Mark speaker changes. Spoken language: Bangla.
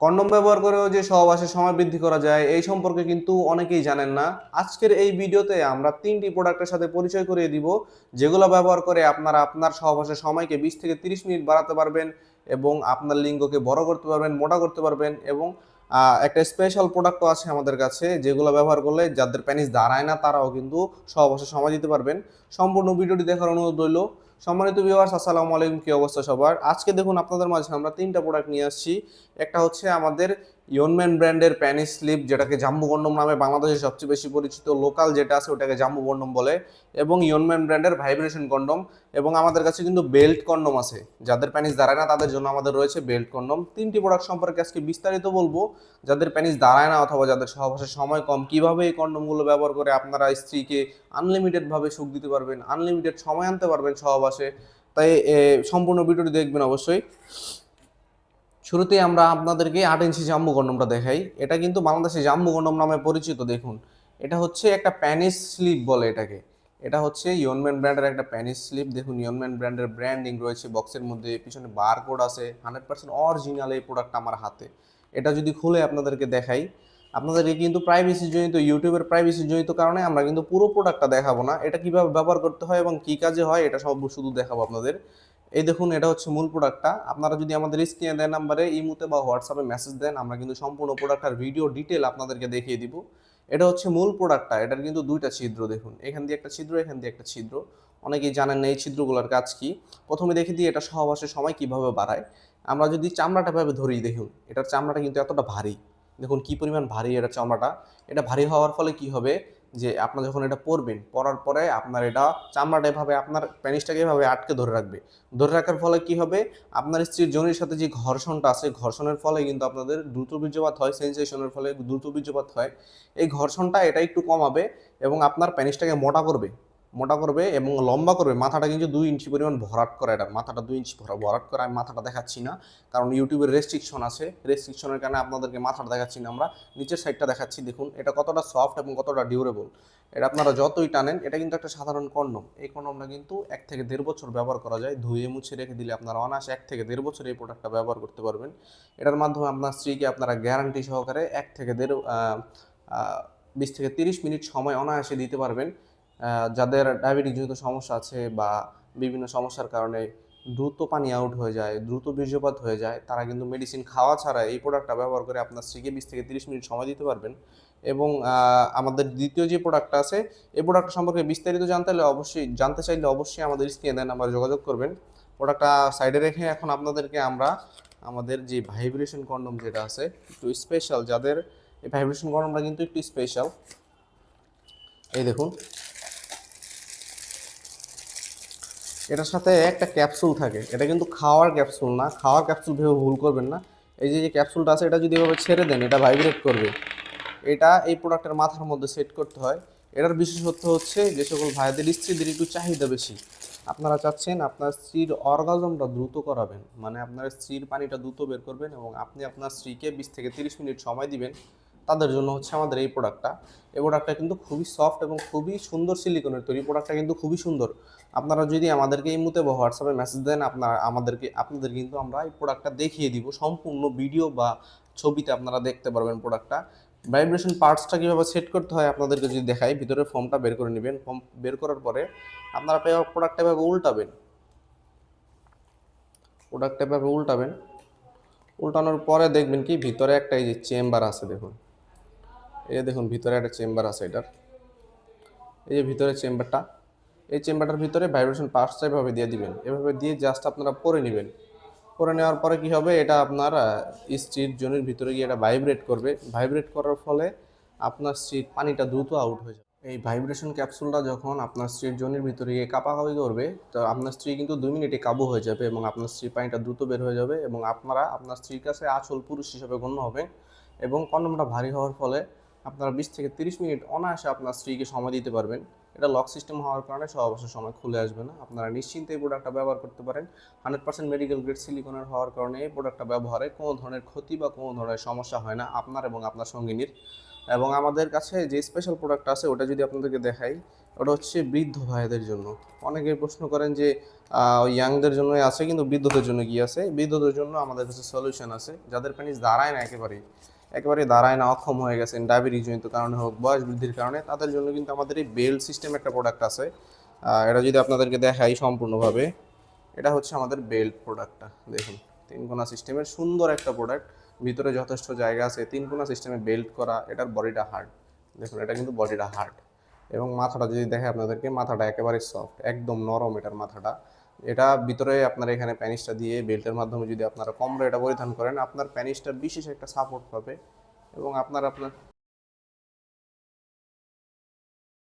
Speaker 1: কন্ডম ব্যবহার করেও যে সহবাসের সময় বৃদ্ধি করা যায় এই সম্পর্কে কিন্তু অনেকেই জানেন না। আজকের এই ভিডিওতে আমরা ৩টি প্রোডাক্টের সাথে পরিচয় করিয়ে দিব, যেগুলো ব্যবহার করে আপনারা আপনার সহবাসের সময়কে ২০ থেকে ৩০ মিনিট বাড়াতে পারবেন এবং আপনার লিঙ্গকে বড় করতে পারবেন, মোটা করতে পারবেন। এবং একটা স্পেশাল প্রোডাক্টও আছে আমাদের কাছে, যেগুলো ব্যবহার করলে যাদের পেনিস দাঁড়ায় না তারাও কিন্তু সহবাসের সময় দিতে পারবেন। সম্পূর্ণ ভিডিওটি দেখার অনুরোধ রইল। সম্মানিত ভিউয়ার্স, আসসালামু আলাইকুম। কি অবস্থা সবার? আজকে দেখুন আপনাদের মাঝে আমরা ৩টা প্রোডাক্ট নিয়ে আসছি। একটা হচ্ছে আমাদের ইয়নম্যান ব্র্যান্ডের প্যানিস স্লিপ, যেটাকে জাম্বু কন্ডম নামে বাংলাদেশে সবচেয়ে বেশি পরিচিত। লোকাল যেটা আছে ওটাকে জাম্বু কন্ডম বলে। এবং ইয়নম্যান ব্র্যান্ডের ভাইব্রেশন কন্ডম। এবং আমাদের কাছে কিন্তু বেল্ট কন্ডম আছে, যাদের প্যানিস দাঁড়ায় না তাদের জন্য আমাদের রয়েছে বেল্ট কন্ডম। ৩টি প্রোডাক্ট সম্পর্কে আজকে বিস্তারিত বলবো। যাদের প্যানিস দাঁড়ায় না অথবা যাদের সহবাসের সময় কম, কিভাবে এই কন্ডমগুলো ব্যবহার করে আপনারা স্ত্রীকে আনলিমিটেড ভাবে সুখ দিতে পারবেন, আনলিমিটেড সময় আনতে পারবেন সহবাসে। তাই সম্পূর্ণ ভিডিওটি দেখবেন অবশ্যই। শুরুতেই আমরা আপনাদেরকে ৮ ইঞ্চি জাম্বু কন্ডমটা দেখাই। এটা কিন্তু বাংলাদেশে জাম্বু কন্ডম নামে পরিচিত। দেখুন, এটা হচ্ছে একটা প্যানিস স্লিপ বলে এটাকে। এটা হচ্ছে ইয়নম্যান ব্র্যান্ডের একটা প্যানিস স্লিপ। দেখুন, ইয়নম্যান ব্র্যান্ডের ব্র্যান্ডিং রয়েছে বক্সের মধ্যে, পিছনে বারকোড আছে। 100% অরিজিনাল এই প্রোডাক্ট আমার হাতে। এটা যদি খুলে আপনাদেরকে দেখাই, আপনাদেরকে কিন্তু প্রাইভেসি জনিত, ইউটিউবের প্রাইভেসি জনিত কারণে আমরা কিন্তু পুরো প্রোডাক্টটা দেখাবো না। এটা কিভাবে ব্যবহার করতে হয় এবং কি কাজে হয় এটা সব শুধু দেখাবো আপনাদের। এই দেখুন, এটা হচ্ছে মূল প্রোডাক্টটা। আপনারা যদি আমাদের স্ক্রিনে দেওয়া নাম্বারে ইমুতে বা হোয়াটসঅ্যাপে মেসেজ দেন, আমরা কিন্তু সম্পূর্ণ প্রোডাক্টটার ভিডিও ডিটেল আপনাদেরকে দেখিয়ে দিব। এটা হচ্ছে মূল প্রোডাক্টটা। এটার কিন্তু 2টা ছিদ্র দেখুন, এখান দিয়ে একটা ছিদ্র, এখান দিয়ে একটা ছিদ্র। অনেকেই জানেন না এই ছিদ্রগুলোর কাজ কি। প্রথমে দেখে দিই এটা সহবাসের সময় কিভাবে বাড়ায়। আমরা যদি চামড়াটা ভাবে ধরি, দেখুন এটার চামড়াটা কিন্তু এতটা ভারী। দেখুন কি পরিমাণ ভারী এটা চামড়াটা। এটা ভারী হওয়ার ফলে কি হবে, যে আপনার যখন এটা পরবেন, পরার পরে আপনার এটা চামড়াটা এভাবে আপনার প্যানিসটাকে এভাবে আটকে ধরে রাখবে। ধরে রাখার ফলে কি হবে, আপনার স্ত্রীর যোনির সাথে যে ঘর্ষণটা আছে, ঘর্ষণের ফলে কিন্তু আপনাদের দ্রুত বীর্যপাত হয়, সেন্সেশনের ফলে দ্রুত বীর্যপাত হয়। এই ঘর্ষণটা এটা একটু কমাবে এবং আপনার প্যানিসটাকে মোটা করবে। মোটা করবে এবং লম্বা করবে। মাথাটা কিন্তু 2 ইঞ্চি পরিমাণ ভরাট করে, এটা মাথাটা 2 ইঞ্চি ভরাট করে। আমি মাথাটা দেখাচ্ছি না, কারণ ইউটিউবের রেস্ট্রিকশন আছে। রেস্ট্রিকশনের কারণে আপনাদেরকে মাথাটা দেখাচ্ছি না, আমরা নিচের সাইডটা দেখাচ্ছি। দেখুন এটা কতটা সফট এবং কতটা ডিউরেবল। এটা আপনারা যতই টানেন, এটা কিন্তু একটা সাধারণ কন্ডম। এই কন্ডমটা কিন্তু 1 থেকে 1.5 বছর ব্যবহার করা যায়। ধুয়ে মুছে রেখে দিলে আপনারা অনায়াসে 1 থেকে 1.5 বছর এই প্রোডাক্টটা ব্যবহার করতে পারবেন। এটার মাধ্যমে আপনার স্ত্রীকে আপনারা গ্যারান্টি সহকারে 20 থেকে 30 মিনিট সময় অনায়াসে দিতে পারবেন। যাদের ডায়াবেটিক জনিত সমস্যা আছে বা বিভিন্ন সমস্যার কারণে দ্রুত পানি আউট হয়ে যায়, দ্রুত বীর্যপাত হয়ে যায়, তারা কিন্তু মেডিসিন খাওয়া ছাড়া এই প্রোডাক্টটা ব্যবহার করে আপনার স্ত্রীকে 20 থেকে 30 মিনিট সময় দিতে পারবেন। এবং আমাদের দ্বিতীয় যে প্রোডাক্টটা আছে, এই প্রোডাক্ট সম্পর্কে বিস্তারিত জানতে চাইলে অবশ্যই আমাদের স্ক্রিনে নাম্বারে যোগাযোগ করবেন। প্রোডাক্টটা সাইডে রেখে এখন আপনাদেরকে আমরা আমাদের যে ভাইব্রেশন কন্ডম যেটা আছে, একটু স্পেশাল, যাদের এই ভাইব্রেশন কন্ডমটা কিন্তু একটু স্পেশাল। এই দেখুন, এটার সাথে একটা ক্যাপসুল থাকে। এটা কিন্তু খাওয়ার ক্যাপসুল না, খাওয়ার ক্যাপসুল ভেবে ভুল করবেন না। এই যে ক্যাপসুলটা আছে, এটা যদি এভাবে ছেড়ে দেন এটা ভাইব্রেট করবে। এটা এই প্রোডাক্টের মাথার মধ্যে সেট করতে হয়। এটার বিশেষত্ব হচ্ছে, যে সকল ভাইদের স্ত্রীদের একটু চাহিদা বেশি, আপনারা চাচ্ছেন আপনার স্ত্রীর অর্গাজমটা দ্রুত করাবেন, মানে আপনার স্ত্রীর পানিটা দ্রুত বের করবেন এবং আপনি আপনার স্ত্রীকে 20 থেকে 30 মিনিট সময় দিবেন, তাদের জন্য হচ্ছে আমাদের এই প্রোডাক্টটা। এই প্রোডাক্টটা কিন্তু খুবই সফট এবং খুবই সুন্দর সিলিকনের তৈরি। প্রোডাক্টটা কিন্তু খুবই সুন্দর। আপনারা যদি আমাদেরকে এই মুহূর্তে বা হোয়াটসঅ্যাপে মেসেজ দেন, আপনাদের কিন্তু আমরা এই প্রোডাক্টটা দেখিয়ে দিব। সম্পূর্ণ ভিডিও বা ছবিতে আপনারা দেখতে পারবেন প্রোডাক্টটা। ভাইব্রেশন পার্টসটা কীভাবে সেট করতে হয় আপনাদেরকে যদি দেখাই, ভিতরে ফর্মটা বের করে নেবেন। ফর্ম বের করার পরে আপনারা প্রোডাক্টটা এভাবে উল্টাবেন। প্রোডাক্টটা এভাবে উল্টাবেন। উল্টানোর পরে দেখবেন কি ভিতরে একটা এই যে চেম্বার আছে, দেখুন এই যে দেখুন ভিতরে একটা চেম্বার আছে এটার। এই যে ভিতরে চেম্বারটা, এই চেম্বারটার ভিতরে ভাইব্রেশন পার্টসটা এভাবে দিয়ে দিবেন। এভাবে দিয়ে জাস্ট আপনারা পরে নেবেন। করে নেওয়ার পরে কি হবে, এটা আপনার স্ত্রীর জনির ভিতরে গিয়ে এটা ভাইব্রেট করবে। ভাইব্রেট করার ফলে আপনার স্ত্রীর পানিটা দ্রুত আউট হয়ে যাবে। এই ভাইব্রেশন ক্যাপসুলটা যখন আপনার স্ত্রীর জনির ভিতরে গিয়ে কাঁপাকাঁপি করবে, তো আপনার স্ত্রী কিন্তু 2 মিনিটে কাবু হয়ে যাবে এবং আপনার স্ত্রীর পানিটা দ্রুত বের হয়ে যাবে এবং আপনারা আপনার স্ত্রীর কাছে আসল পুরুষ হিসেবে গণ্য হবে। এবং কন্ডমটা ভারী হওয়ার ফলে আপনারা 20 থেকে 30 মিনিট অনায়াসে আপনার স্ত্রীকে সময় দিতে পারবেন। এটা লক সিস্টেম হওয়ার কারণে সহবাসের সময় খুলে আসবে না। আপনারা নিশ্চিন্তে এই প্রোডাক্টটা ব্যবহার করতে পারেন। 100% মেডিকেল গ্রেড সিলিকনের হওয়ার কারণে এই প্রোডাক্টটা ব্যবহারে কোনো ধরনের ক্ষতি বা কোনো ধরনের সমস্যা হয় না আপনার এবং আপনার সঙ্গিনীর। এবং আমাদের কাছে যে স্পেশাল প্রোডাক্ট আছে ওটা যদি আপনাদেরকে দেখাই, ওটা হচ্ছে বৃদ্ধ ভাইদের জন্য। অনেকে প্রশ্ন করেন যে ইয়াংদের জন্য আছে, কিন্তু বৃদ্ধদের জন্য কি আছে? বৃদ্ধদের জন্য আমাদের কাছে সলিউশন আছে। যাদের পেনিস দাঁড়ায় না, একেবারে দাঁড়ায় না, অক্ষম হয়ে গেছেন ডায়াবেটিস জনিত কারণে হোক, বয়স বৃদ্ধির কারণে, তাদের জন্য কিন্তু আমাদের এই বেল্ট সিস্টেম একটা প্রোডাক্ট আছে। এটা যদি আপনাদেরকে দেখাই সম্পূর্ণভাবে, এটা হচ্ছে আমাদের বেল্ট প্রোডাক্টটা। দেখুন, তিন কোণা সিস্টেমের সুন্দর একটা প্রোডাক্ট, ভিতরে যথেষ্ট জায়গা আছে, তিন কোণা সিস্টেমে বেল্ট করা। এটার বডিটা হার্ড, দেখুন এটা কিন্তু বডিটা হার্ড। এবং মাথাটা যদি দেখে আপনাদেরকে, মাথাটা একেবারে সফট, একদম নরম এটার মাথাটা। এটা ভিতরে আপনার এখানে প্যানিসটা দিয়ে বেল্টের মাধ্যমে যদি আপনারা কোমরে এটা পরিধান করেন, আপনার প্যানিসটা বিশেষ একটা সাপোর্ট পাবে এবং আপনার